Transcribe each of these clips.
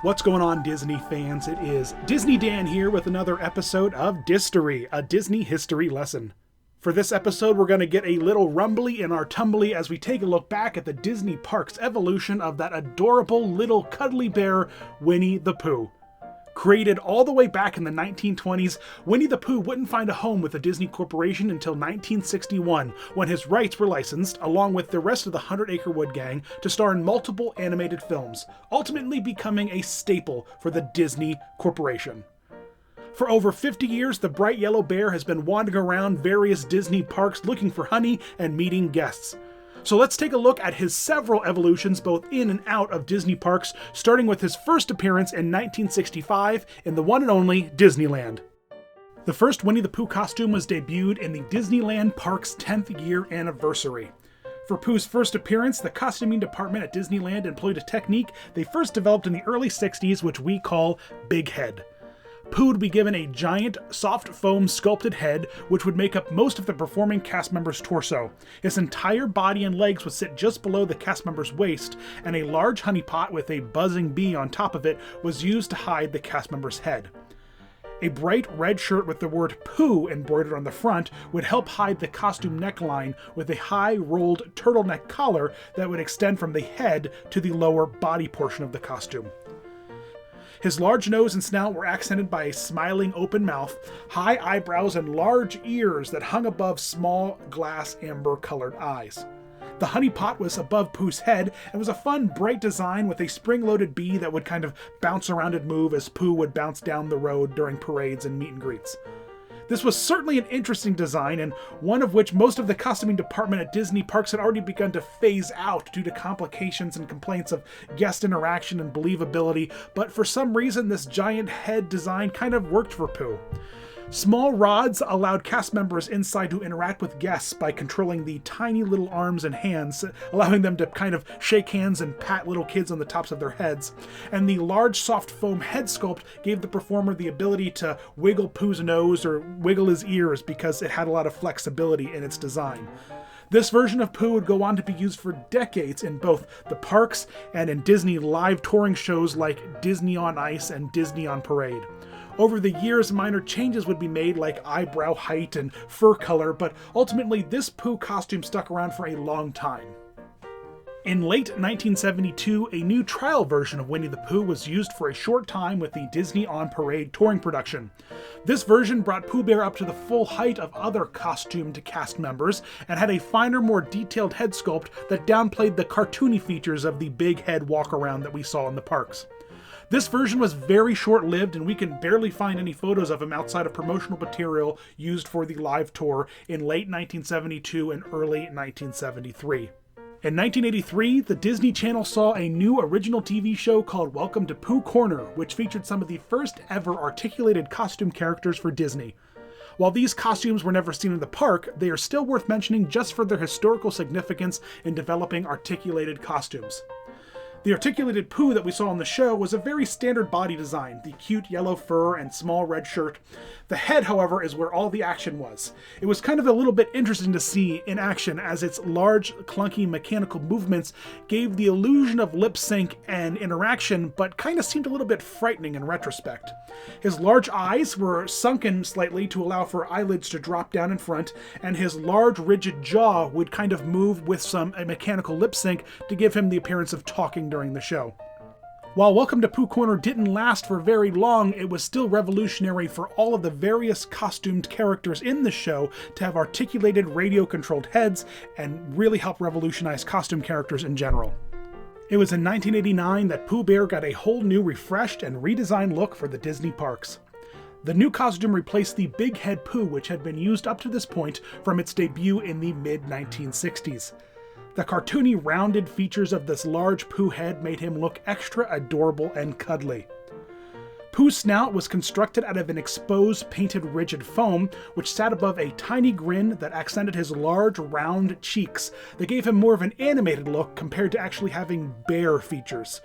What's going on, Disney fans? It is Disney Dan here with another episode of DIStory, a Disney history lesson. For this episode, we're going to get a little rumbly in our tumbly as we take a look back at the Disney parks' evolution of that adorable little cuddly bear, Winnie the Pooh. Created all the way back in the 1920s, Winnie the Pooh wouldn't find a home with the Disney Corporation until 1961, when his rights were licensed, along with the rest of the 100 Acre Wood Gang, to star in multiple animated films, ultimately becoming a staple for the Disney Corporation. For over 50 years, the bright yellow bear has been wandering around various Disney parks looking for honey and meeting guests. So let's take a look at his several evolutions both in and out of Disney parks, starting with his first appearance in 1965 in the one and only Disneyland. The first Winnie the Pooh costume was debuted in the Disneyland Park's 10th year anniversary. For Pooh's first appearance, the costuming department at Disneyland employed a technique they first developed in the early 60s, which we call Big Head. Pooh would be given a giant, soft foam sculpted head, which would make up most of the performing cast member's torso. His entire body and legs would sit just below the cast member's waist, and a large honey pot with a buzzing bee on top of it was used to hide the cast member's head. A bright red shirt with the word Pooh embroidered on the front would help hide the costume neckline with a high-rolled turtleneck collar that would extend from the head to the lower body portion of the costume. His large nose and snout were accented by a smiling open mouth, high eyebrows, and large ears that hung above small glass amber-colored eyes. The honey pot was above Pooh's head and was a fun, bright design with a spring-loaded bee that would kind of bounce around and move as Pooh would bounce down the road during parades and meet and greets. This was certainly an interesting design, and one of which most of the costuming department at Disney parks had already begun to phase out due to complications and complaints of guest interaction and believability, but for some reason this giant head design kind of worked for Pooh. Small rods allowed cast members inside to interact with guests by controlling the tiny little arms and hands, allowing them to kind of shake hands and pat little kids on the tops of their heads. And the large soft foam head sculpt gave the performer the ability to wiggle Pooh's nose or wiggle his ears because it had a lot of flexibility in its design. This version of Pooh would go on to be used for decades in both the parks and in Disney live touring shows like Disney on Ice and Disney on Parade. Over the years, minor changes would be made like eyebrow height and fur color, but ultimately this Pooh costume stuck around for a long time. In late 1972, a new trial version of Winnie the Pooh was used for a short time with the Disney on Parade touring production. This version brought Pooh Bear up to the full height of other costumed cast members and had a finer, more detailed head sculpt that downplayed the cartoony features of the big head walk-around that we saw in the parks. This version was very short-lived, and we can barely find any photos of him outside of promotional material used for the live tour in late 1972 and early 1973. In 1983, the Disney Channel saw a new original TV show called Welcome to Pooh Corner, which featured some of the first ever articulated costume characters for Disney. While these costumes were never seen in the park, they are still worth mentioning just for their historical significance in developing articulated costumes. The articulated Pooh that we saw on the show was a very standard body design, the cute yellow fur and small red shirt. The head, however, is where all the action was. It was kind of a little bit interesting to see in action as its large, clunky mechanical movements gave the illusion of lip sync and interaction, but kind of seemed a little bit frightening in retrospect. His large eyes were sunken slightly to allow for eyelids to drop down in front, and his large, rigid jaw would kind of move with a mechanical lip sync to give him the appearance of talking during the show. While Welcome to Pooh Corner didn't last for very long, it was still revolutionary for all of the various costumed characters in the show to have articulated radio-controlled heads and really help revolutionize costume characters in general. It was in 1989 that Pooh Bear got a whole new refreshed and redesigned look for the Disney parks. The new costume replaced the Big Head Pooh, which had been used up to this point from its debut in the mid-1960s. The cartoony rounded features of this large Pooh head made him look extra adorable and cuddly. Pooh's snout was constructed out of an exposed painted rigid foam, which sat above a tiny grin that accented his large round cheeks that gave him more of an animated look compared to actually having bear features.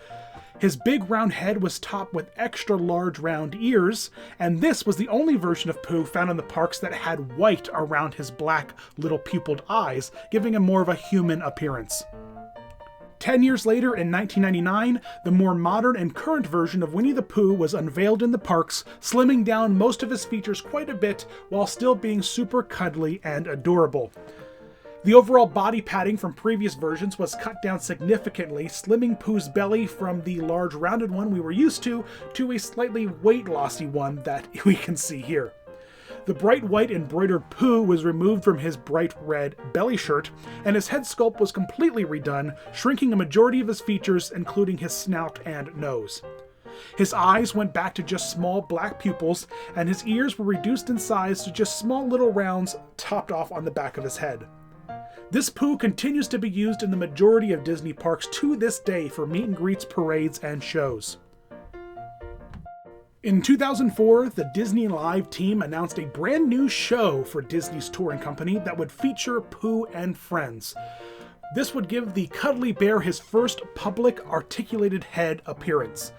His big round head was topped with extra large round ears, and this was the only version of Pooh found in the parks that had white around his black little pupilled eyes, giving him more of a human appearance. 10 years later, in 1999, the more modern and current version of Winnie the Pooh was unveiled in the parks, slimming down most of his features quite a bit while still being super cuddly and adorable. The overall body padding from previous versions was cut down significantly, slimming Pooh's belly from the large rounded one we were used to a slightly weight-lossy one that we can see here. The bright white embroidered Pooh was removed from his bright red belly shirt, and his head sculpt was completely redone, shrinking a majority of his features, including his snout and nose. His eyes went back to just small black pupils, and his ears were reduced in size to just small little rounds topped off on the back of his head. This Pooh continues to be used in the majority of Disney parks to this day for meet and greets, parades, and shows. In 2004, the Disney Live team announced a brand new show for Disney's touring company that would feature Pooh and friends. This would give the cuddly bear his first public articulated head appearance.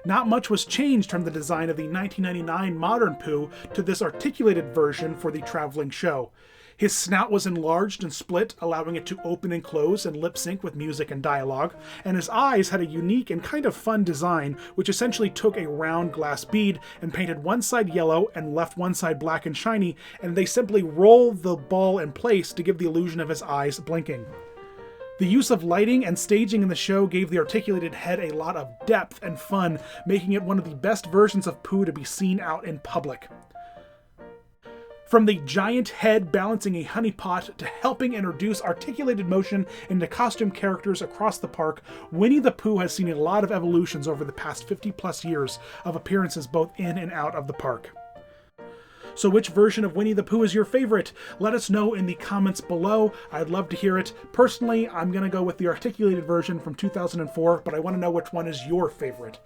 Not much was changed from the design of the 1999 modern Pooh to this articulated version for the traveling show. His snout was enlarged and split, allowing it to open and close and lip sync with music and dialogue, and his eyes had a unique and kind of fun design, which essentially took a round glass bead and painted one side yellow and left one side black and shiny, and they simply rolled the ball in place to give the illusion of his eyes blinking. The use of lighting and staging in the show gave the articulated head a lot of depth and fun, making it one of the best versions of Pooh to be seen out in public. From the giant head balancing a honey pot to helping introduce articulated motion into costume characters across the park, Winnie the Pooh has seen a lot of evolutions over the past 50+ years of appearances both in and out of the park. So which version of Winnie the Pooh is your favorite? Let us know in the comments below. I'd love to hear it. Personally, I'm going to go with the articulated version from 2004, but I want to know which one is your favorite.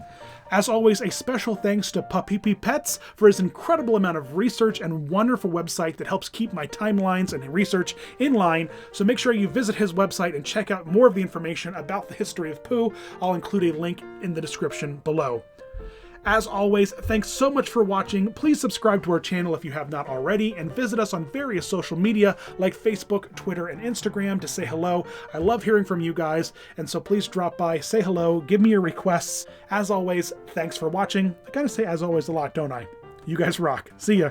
As always, a special thanks to Puppy Pets for his incredible amount of research and wonderful website that helps keep my timelines and research in line, so make sure you visit his website and check out more of the information about the history of Pooh. I'll include a link in the description below. As always, thanks so much for watching. Please subscribe to our channel if you have not already, and visit us on various social media like Facebook, Twitter, and Instagram to say hello. I love hearing from you guys, and so please drop by, say hello, give me your requests. As always, thanks for watching. I gotta say as always a lot, don't I? You guys rock. See ya.